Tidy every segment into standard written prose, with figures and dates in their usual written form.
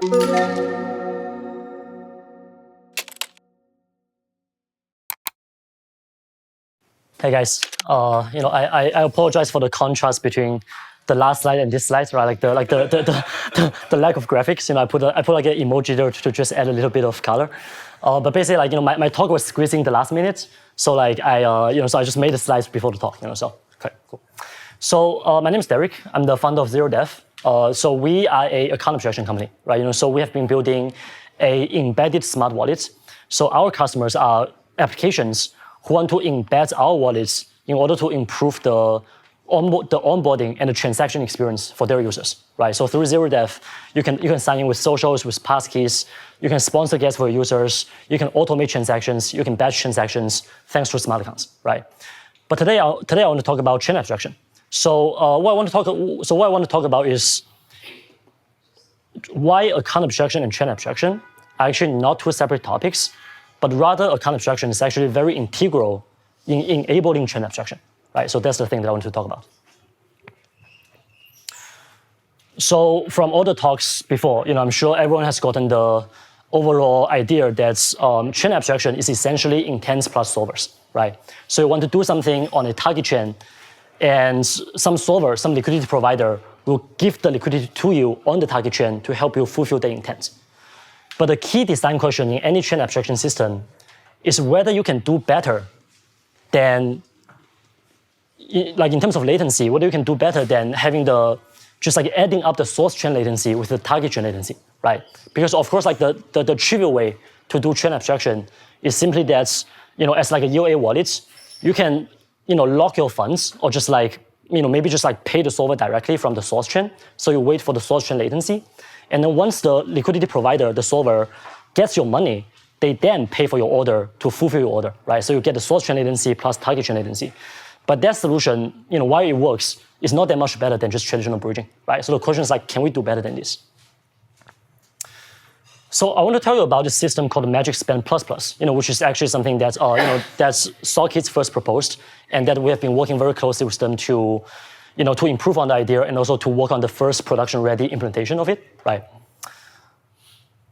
Hey guys, I apologize for the contrast between the last slide and this slide, right? Like the lack of graphics. I put like an emoji there to just add a little bit of color. But basically, like my talk was squeezing the last minute, so like so I just made the slides before the talk. So okay, cool. So my name is Derek. I'm the founder of ZeroDev. So we are a account abstraction company, right? So we have been building a embedded smart wallet. So our customers are applications who want to embed our wallets in order to improve the onboarding and the transaction experience for their users, right? So through ZeroDev, you can sign in with socials, with passkeys, you can sponsor guests for your users, you can automate transactions, you can batch transactions thanks to smart accounts, right? But today I want to talk about chain abstraction. So what I want to talk about is why account abstraction and chain abstraction are actually not two separate topics, but rather account abstraction is actually very integral in enabling chain abstraction, right? So that's the thing that I want to talk about. So from all the talks before, I'm sure everyone has gotten the overall idea that chain abstraction is essentially intents plus solvers, right? So you want to do something on a target chain, and some solver, some liquidity provider will give the liquidity to you on the target chain to help you fulfill the intent. But the key design question in any chain abstraction system is whether you can do better than, like in terms of latency, whether you can do better than having just like adding up the source chain latency with the target chain latency, right? Because of course, like the trivial way to do chain abstraction is simply that, as like a UA wallet, you can, lock your funds or just like, maybe just like pay the solver directly from the source chain. So you wait for the source chain latency. And then once the liquidity provider, the solver, gets your money, they then pay for your order to fulfill your order, right? So you get the source chain latency plus target chain latency. But that solution, why it works, is not that much better than just traditional bridging, right? So the question is like, can we do better than this? So I want to tell you about this system called MagicSpend++, which is actually something that, that's Socket's first proposed, and that we have been working very closely with them to improve on the idea and also to work on the first production-ready implementation of it, right?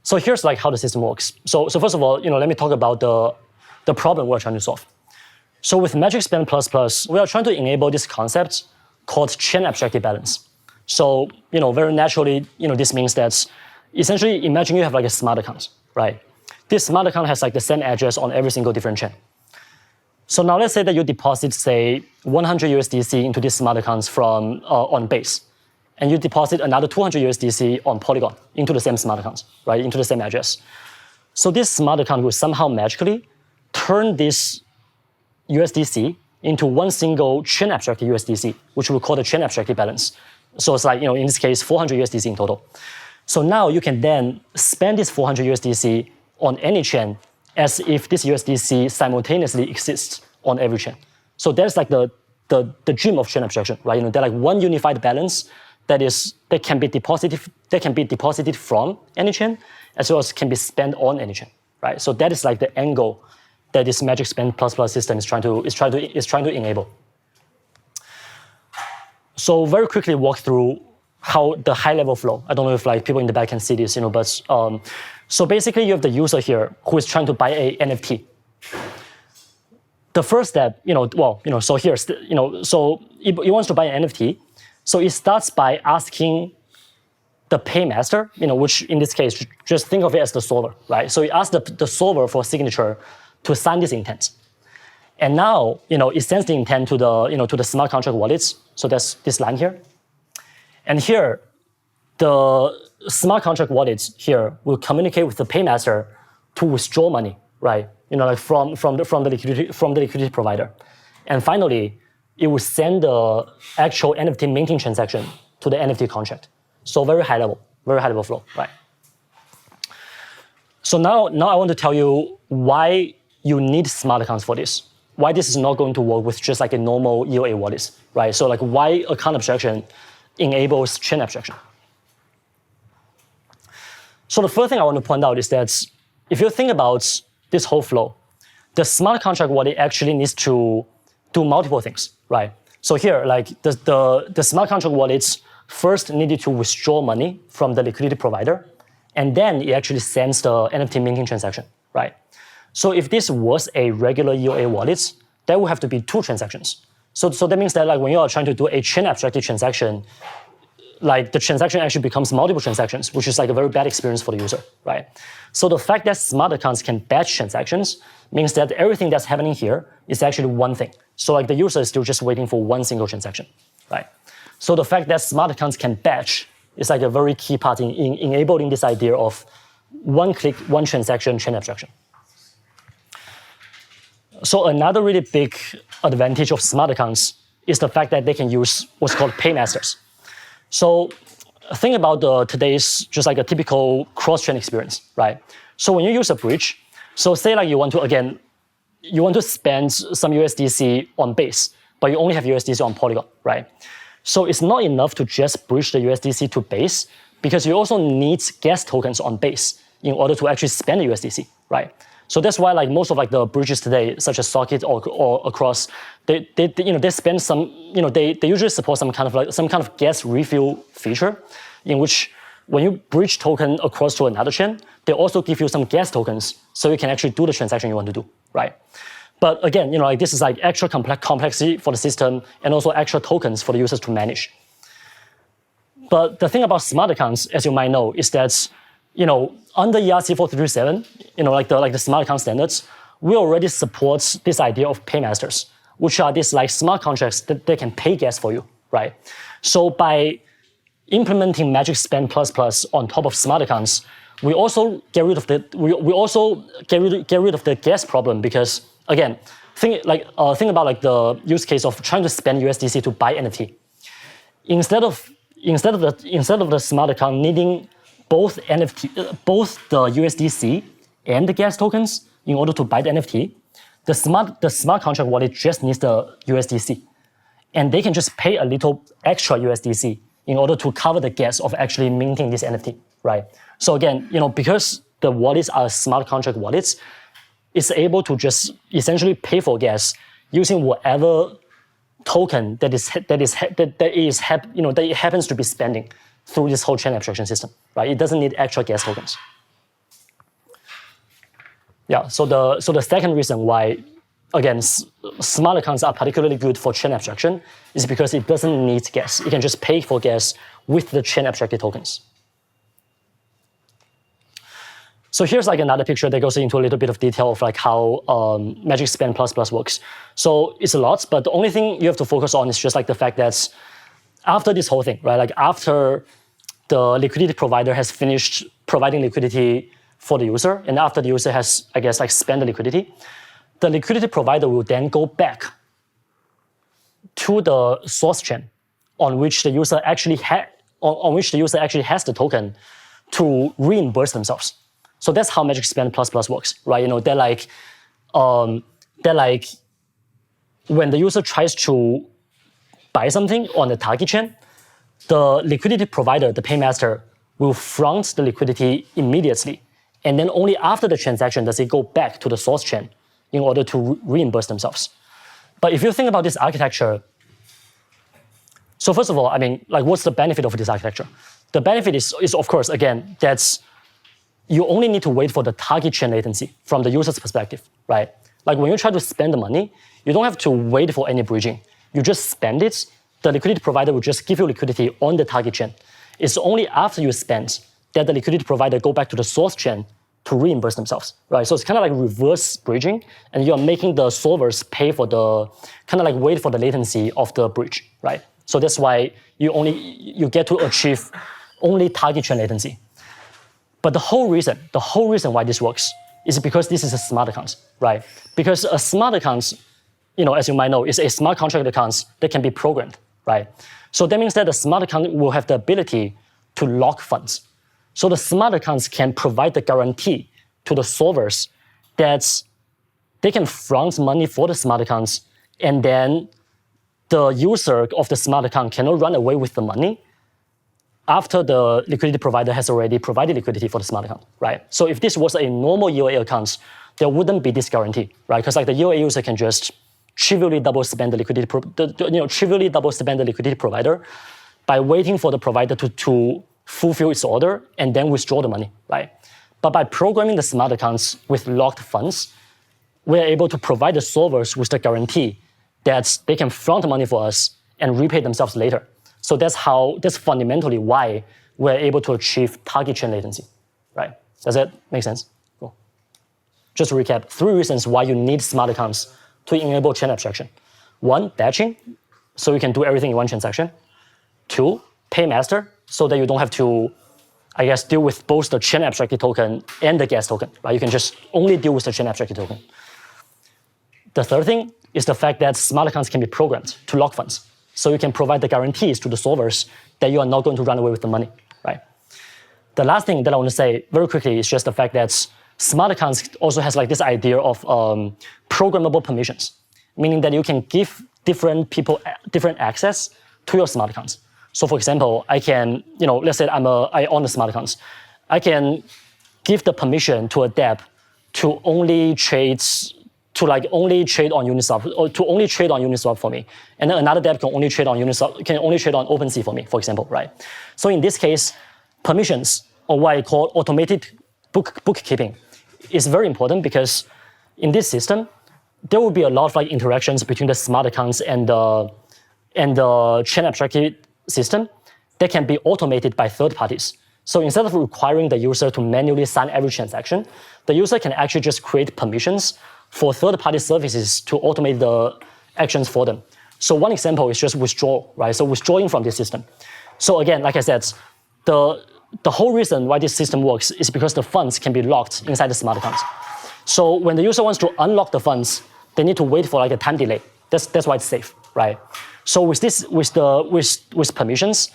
So here's like how the system works. So first of all, let me talk about the problem we're trying to solve. So with MagicSpend++, we are trying to enable this concept called chain abstractive balance. So, very naturally, this means that essentially imagine you have like a smart account, right? This smart account has like the same address on every single different chain. So now let's say that you deposit, say, 100 USDC into these smart accounts from on Base, and you deposit another 200 USDC on Polygon into the same smart account, right, into the same address. So this smart account will somehow magically turn this USDC into one single chain abstracted USDC, which we call the chain abstracted balance. So it's like, in this case, 400 USDC in total. So now you can then spend this 400 USDC on any chain as if this USDC simultaneously exists on every chain. So that's like the dream of chain abstraction, right? They're like one unified balance that can be deposited from any chain, as well as can be spent on any chain, right? So that is like the end goal that this MagicSpend++ system is trying to enable. So very quickly walk through how the high-level flow. I don't know if like people in the back can see this, but so basically you have the user here who is trying to buy a NFT. The first step, so here, so he wants to buy an NFT. So it starts by asking the paymaster, which in this case, just think of it as the solver, right? So he asks the solver for a signature to sign this intent. And now, it sends the intent to the smart contract wallets. So that's this line here. And here, the smart contract wallets here will communicate with the paymaster to withdraw money, right? Like from the liquidity provider. And finally, it will send the actual NFT minting transaction to the NFT contract. So very high level flow, right? So now I want to tell you why you need smart accounts for this. Why this is not going to work with just like a normal EOA wallet, right? So like why account abstraction enables chain abstraction. So the first thing I want to point out is that if you think about this whole flow, the smart contract wallet actually needs to do multiple things, right? So here, like the smart contract wallets first needed to withdraw money from the liquidity provider, and then it actually sends the NFT minting transaction, right? So if this was a regular EOA wallet, there would have to be 2 transactions. So that means that like when you are trying to do a chain abstracted transaction, like the transaction actually becomes multiple transactions, which is like a very bad experience for the user, right? So the fact that smart accounts can batch transactions means that everything that's happening here is actually one thing. So like the user is still just waiting for one single transaction, right? So the fact that smart accounts can batch is like a very key part in enabling this idea of one click, one transaction chain abstraction. So another really big advantage of smart accounts is the fact that they can use what's called paymasters. So think about today's just like a typical cross-chain experience, right? So when you use a bridge, so say like you want to spend some USDC on Base, but you only have USDC on Polygon, right? So it's not enough to just bridge the USDC to Base, because you also need gas tokens on Base in order to actually spend the USDC, right? So that's why like most of like the bridges today, such as Socket or Across, they spend some, they usually support some kind of gas refill feature, in which when you bridge token across to another chain, they also give you some gas tokens so you can actually do the transaction you want to do, right? But again, like this is like extra complexity for the system and also extra tokens for the users to manage. But the thing about smart accounts, as you might know, is that under ERC 4337, like the smart account standards, we already support this idea of paymasters, which are these like smart contracts that they can pay gas for you, right? So by implementing MagicSpend++ on top of smart accounts, we also get rid of the gas problem, because again, think about like the use case of trying to spend USDC to buy NFT. Instead of the smart account needing both the USDC and the gas tokens in order to buy the NFT, the smart contract wallet just needs the USDC, and they can just pay a little extra USDC in order to cover the gas of actually minting this NFT, right? So again, because the wallets are smart contract wallets, it's able to just essentially pay for gas using whatever token that it happens to be spending through this whole chain abstraction system, right? It doesn't need extra gas tokens. Yeah. So the second reason why, again, smart accounts are particularly good for chain abstraction is because it doesn't need gas. It can just pay for gas with the chain abstracted tokens. So here's like another picture that goes into a little bit of detail of like how MagicSpend++ works. So it's a lot, but the only thing you have to focus on is just like the fact that after this whole thing, right? Like after the liquidity provider has finished providing liquidity for the user, and after the user has, I guess, like spent the liquidity provider will then go back to the source chain on which the user actually has the token to reimburse themselves. So that's how MagicSpend++ works, right? They're like when the user tries to buy something on the target chain, the liquidity provider, the paymaster, will front the liquidity immediately, and then only after the transaction does it go back to the source chain in order to reimburse themselves. But if you think about this architecture, so first of all, I mean, like, what's the benefit of this architecture? The benefit is of course, again, that's you only need to wait for the target chain latency from the user's perspective, right? Like when you try to spend the money, you don't have to wait for any bridging. You just spend it. The liquidity provider will just give you liquidity on the target chain. It's only after you spend that the liquidity provider go back to the source chain to reimburse themselves, right? So it's kind of like reverse bridging, and you're making the solvers pay for the, kind of like wait for the latency of the bridge, right? So that's why you get to achieve only target chain latency. But the whole reason why this works is because this is a smart account, right? Because a smart account, as you might know, is a smart contract account that can be programmed, right? So that means that the smart account will have the ability to lock funds. So the smart accounts can provide the guarantee to the solvers that they can front money for the smart accounts, and then the user of the smart account cannot run away with the money after the liquidity provider has already provided liquidity for the smart account, right? So if this was a normal EOA account, there wouldn't be this guarantee, right? Because like the EOA user can just trivially double spend the liquidity provider by waiting for the provider to fulfill its order, and then withdraw the money, right? But by programming the smart accounts with locked funds, we're able to provide the solvers with the guarantee that they can front money for us and repay themselves later. So that's fundamentally why we're able to achieve target chain latency, right? Does that make sense? Cool. Just to recap, 3 reasons why you need smart accounts to enable chain abstraction. 1, batching, so you can do everything in one transaction. 2, paymaster, so that you don't have to, I guess, deal with both the chain abstracted token and the gas token, right? You can just only deal with the chain abstracted token. The third thing is the fact that smart accounts can be programmed to lock funds. So you can provide the guarantees to the solvers that you are not going to run away with the money, right? The last thing that I want to say very quickly is just the fact that smart accounts also has like this idea of programmable permissions, meaning that you can give different people different access to your smart accounts. So for example, I can, let's say I own the smart accounts. I can give the permission to a dApp to only trade on Uniswap, or to only trade on Uniswap for me, and then another dApp can only trade on Uniswap, can only trade on OpenSea for me, for example, right? So in this case, permissions, or what I call automated bookkeeping, is very important because in this system, there will be a lot of like interactions between the smart accounts and the chain abstracted system that can be automated by third parties. So instead of requiring the user to manually sign every transaction, the user can actually just create permissions for third-party services to automate the actions for them. So one example is just withdrawal, right? So withdrawing from this system. So again, like I said, the whole reason why this system works is because the funds can be locked inside the smart accounts. So when the user wants to unlock the funds, they need to wait for like a time delay. That's why it's safe, right? So with permissions,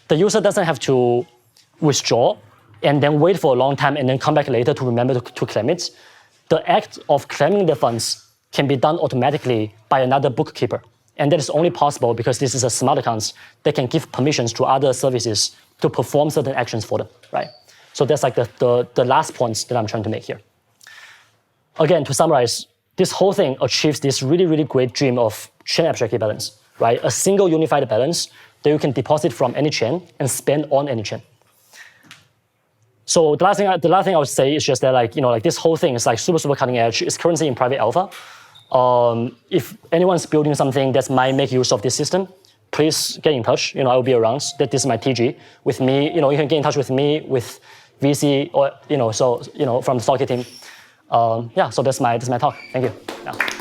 the user doesn't have to withdraw and then wait for a long time and then come back later to remember to claim it. The act of claiming the funds can be done automatically by another bookkeeper. And that is only possible because this is a smart account that can give permissions to other services to perform certain actions for them, right? So that's like the last points that I'm trying to make here. Again, to summarize, this whole thing achieves this really, really great dream of chain abstracted balance, right? A single unified balance that you can deposit from any chain and spend on any chain. So the last thing I would say is just that like this whole thing is like super cutting edge. It's currently in private alpha. If anyone's building something that might make use of this system, please get in touch. I'll be around. This is my TG. With me, you can get in touch with me, with VC, or from the Socket team. So that's my talk. Thank you. Yeah.